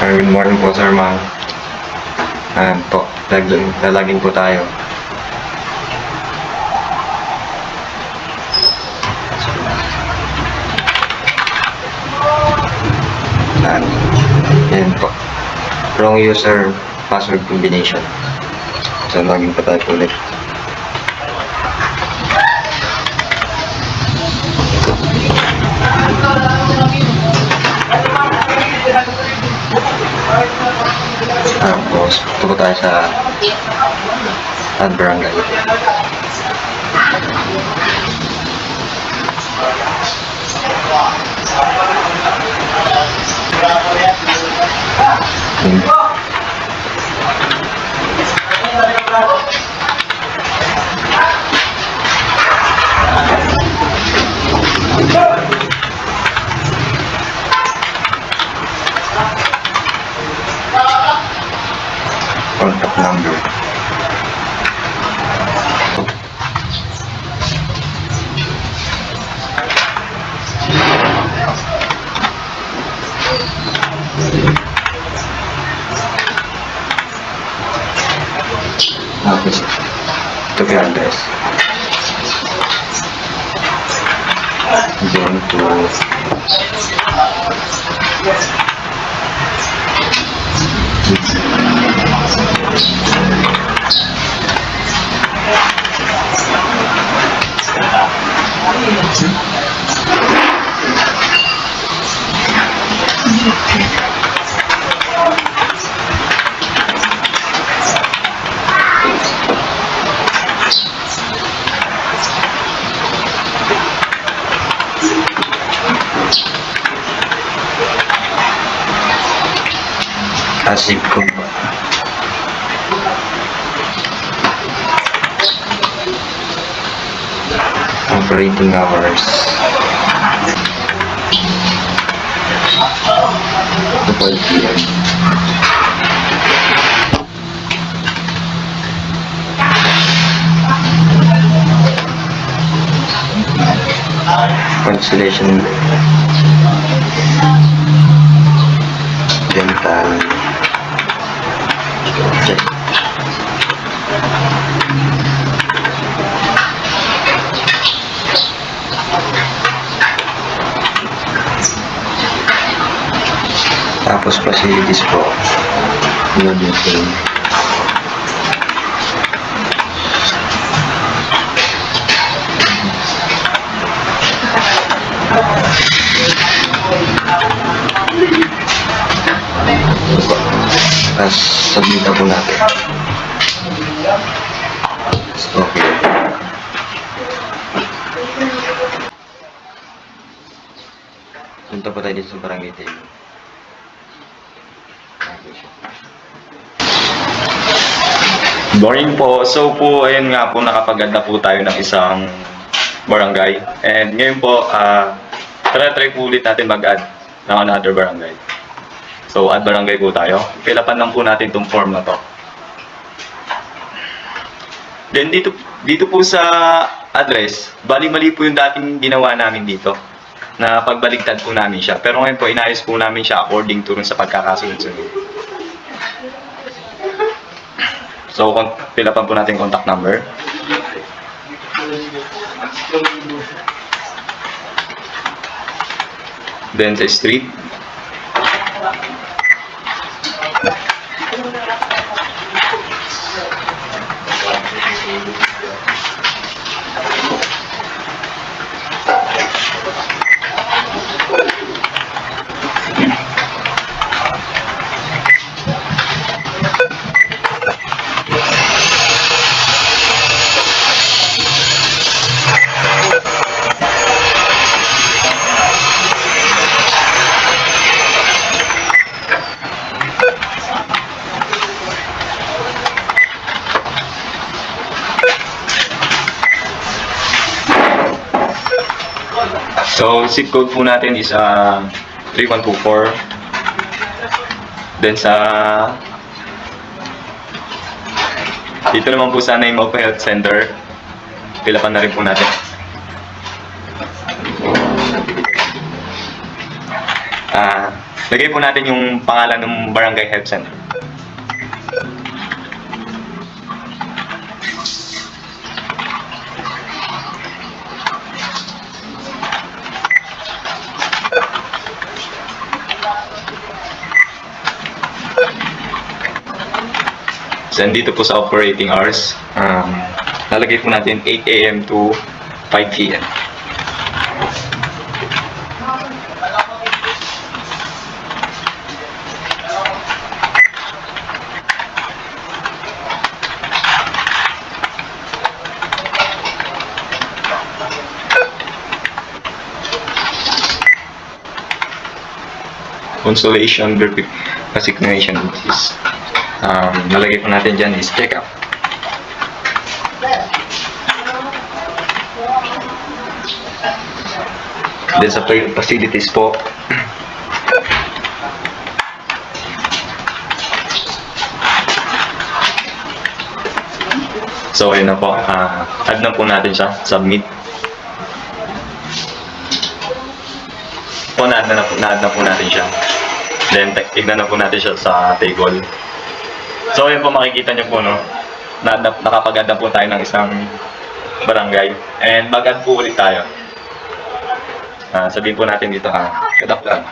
Good morning po, sir, ma'am. Po, lalagin po tayo. Yan po. Wrong user password combination. So, login po tayo ulit. Tapos, ito po tayo sa Add Barangay. Contact number. Tapos, ito po yung address. Then to Asig ko. Operating hours. The 12 p.m. Constellation dental check. Tapos facilities po, yun yung same. Tapos submit po natin. Okay. Punta po tayo dito sa barangay tayo. Morning po. So po, ayun nga po, nakapaganda po tayo ng isang barangay. And ngayon po, try po ulit natin mag-add ng another barangay. So, add barangay po tayo. Pilapan lang po natin itong form na to. Then dito po sa address, bali-mali po yung dating ginawa namin dito na pagbaligtad po namin siya. Pero ngayon po, inayos po namin siya according to rin sa pagkakasunod-sunod. So, pilapan po natin contact number. Then sa street. So, zip code po natin is 3124. Then sa dito naman po sa name of health center, pilapan na rin po natin. Lagay po natin yung pangalan ng Barangay Health Center. Then dito po sa operating hours, lalagay po natin 8 a.m. to 5 p.m. Consolation resignation is nalagay po natin dyan is check up. Then sa facilities po, so ayun na po, add na po natin siya, submit. Na-add na po natin siya. Then, tignan na po natin siya sa table. So, yun po makikita nyo po, no? Nakapag-add na po tayo ng isang barangay. And mag-add po ulit tayo. Sabihin po natin dito, Kadaklan.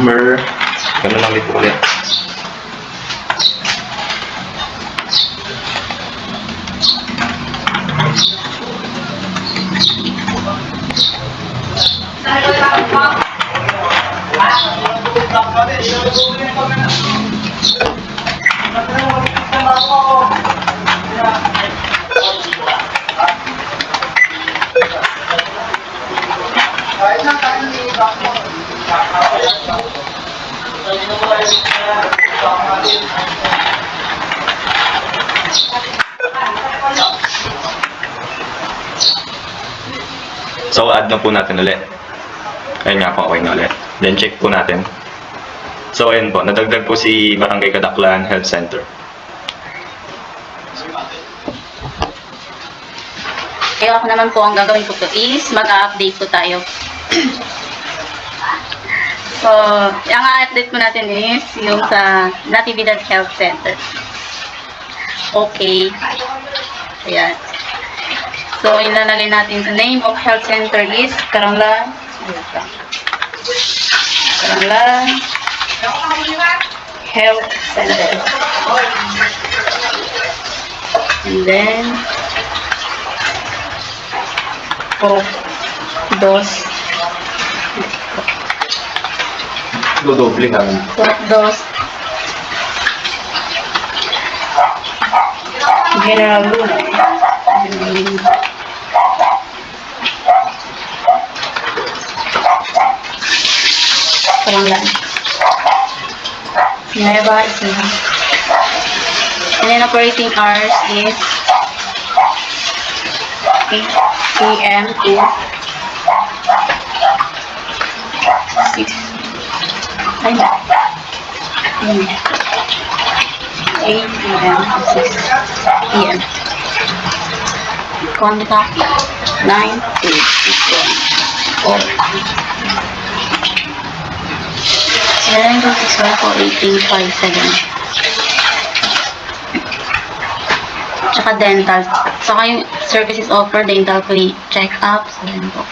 Number, ganun lang dito ulit. So, add na po natin ulit. Ayun nga po, okay na ulit. Then, check po natin. So, ayun po, nadagdag po si Barangay Kadaklan Health Center. Kaya ako naman po, ang gagawin ko po is mag-update po tayo. So, ang update po natin is yung sa Natividad Health Center. Okay. Ayan. So, ilalagay natin sa name of health center is Karanglan. Karanglan Health Center. And then, dos. Dodoble ka. Dos. General Luna. Karanglan. Nueva Ecija. And then operating hours is 8 a.m. to 6. Ay, 8 p.m. to 6 p.m. Contact 9 to 6 or Then, 2614857. Tsaka dental. Saka yung services offer, dental check-ups. Ayan po.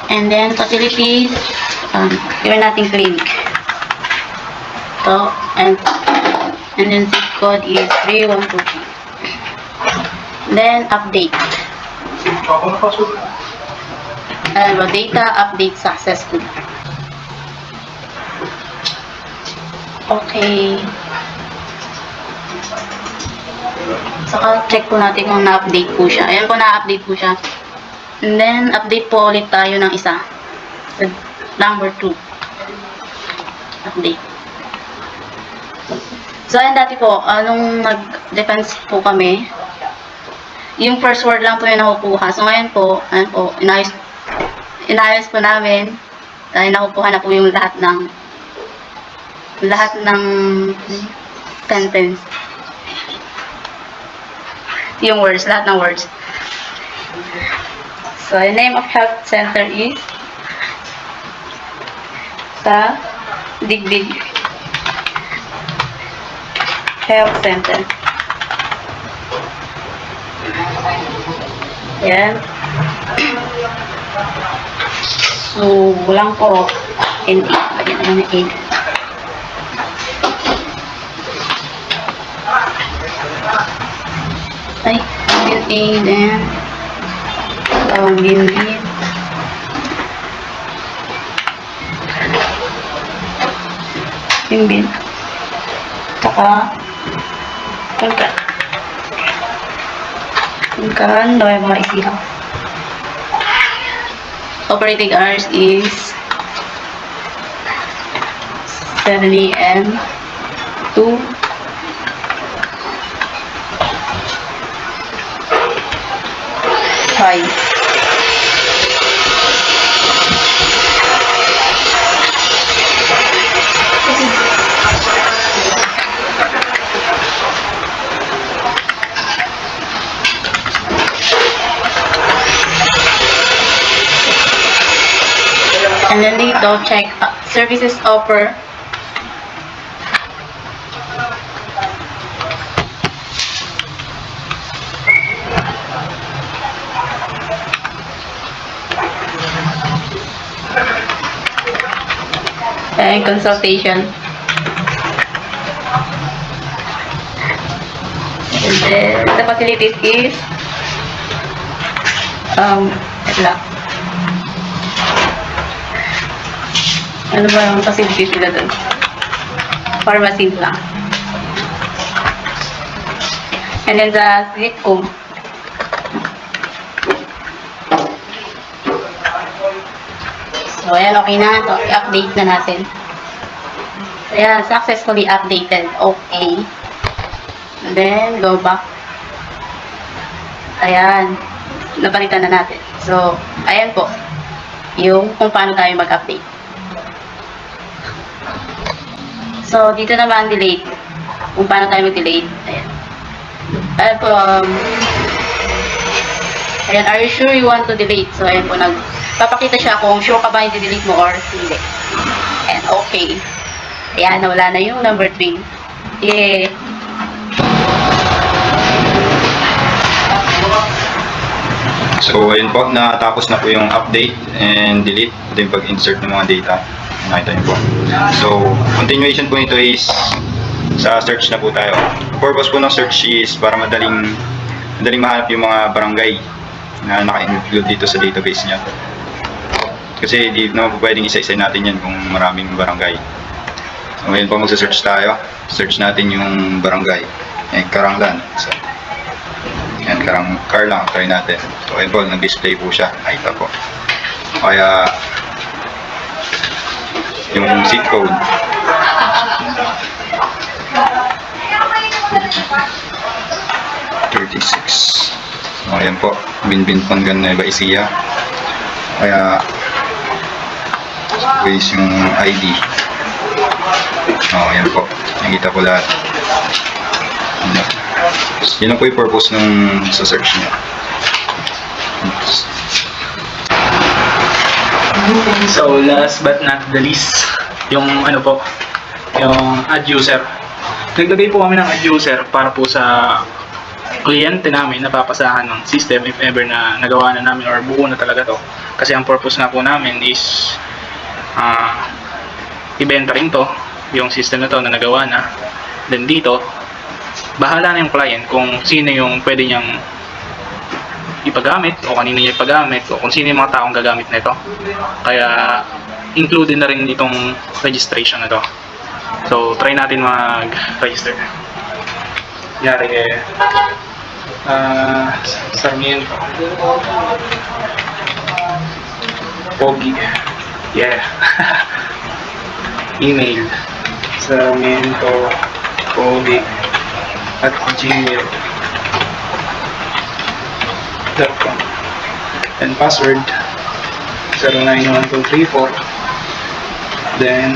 And then, facilities. Gawin natin clinic. Ito. And then, zip code is 3123. Then, update. Data update successful. Okay. Saka check po natin kung na-update po siya. Ayan po, na-update po siya. And then, update po ulit tayo ng isa. Number 2. Update. So, ayan dati po, nung nag-defense po kami, yung first word lang po yung nakukuha. So, ngayon po, ayan po, inayos po namin. Nakukuha na po yung lahat ng sentence. Yung words, lahat ng words. So, the name of health center is sa Digdig Health Center. Yan. So, walang po NA. Lagyan naman ng A. Ay, bin A then bin B. Bin. Saka pagkaan daw yung mga isihaw. Operating hours is 7 a.m. to 5. And then dito, check services offer. And consultation. And then the facilities is wala. Ano ba yung facilities nila doon? Pharmacy lang. And then the zip code. So, ayan, okay na. So, i-update na natin. So, ayan, successfully updated. Okay. And then, go back. Ayan. Napalitan na natin. So, ayan po. Yung kung paano tayo mag-update. So, dito naman, delete. Kung paano tayo mag-delete. Ayan. Ayan po, ayan, are you sure you want to delete? So, ayan po, papakita siya kung sure ka ba yung delete mo or hindi. And okay. Ayan, nawala na yung number 3. Yeah. So, ayun po, natapos na po yung update and delete. Ito yung pag-insert ng mga data. Nakita niyo po. So, continuation po nito is sa search na po tayo. Purpose po ng search is para madaling mahanap yung mga barangay na naka-include dito sa database niya. Kasi di naman po pwedeng isa-isa natin yan kung maraming barangay. So, ngayon po magsa-search tayo. Search natin yung barangay. Karanglan. So, yan, Carlang. Try natin. So, ayun po, nag-display po siya. Nakita po. Kaya, yung zip code. $36. So, ayan po. Binbin Panggan Nueva Ecija. Kaya, base yung ID. Oh, ayan po. Nakita po lahat. Yun lang po yung purpose ng sa search niya. So last but not the least, yung ano po, yung add user. Naglagay po kami ng add user para po sa kliyente namin na papasahan ng system if ever na nagawa na namin or buo na talaga to. Kasi ang purpose nga po namin is ibenta rin to, yung system na to na nagawa na. Then dito, bahala na yung client kung sino yung pwede niyang ipagamit o kanino niya ipagamit o kung sino yung mga taong gagamit nito. Kaya included na rin itong registration na to. So try natin mag-register. Yari Sarmiento Pogi. Yeah. Email Sarmiento Pogi @gmail.com and password 091234. Then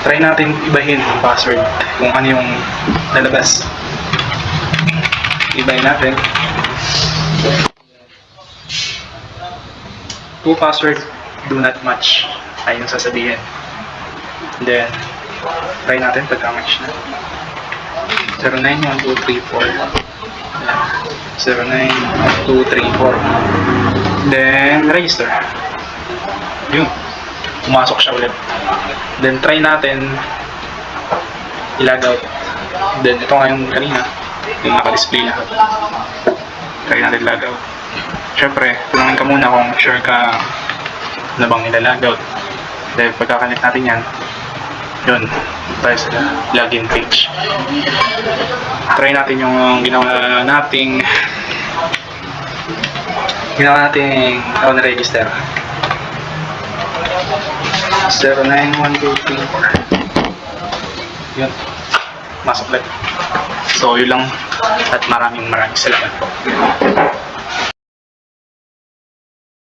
try natin ibahin yung password kung ano yung lalabas. Ibahin natin. Two password do not match ay yung sasabihin. Then try natin pagka-match na. 091234 091234. Then register. Yun, pumasok siya ulit. Then try natin i-log out. Then ito nga yung kanina, yung naka-display na. Try natin log out. Siyempre, tulungan ka muna kung sure ka na bang nila-log out. Then pagka-connect natin yan, yun, tayo sa login page. Try natin yung ginawa nating register 091234. Yun, masok ulit. So yun lang at maraming salamat po.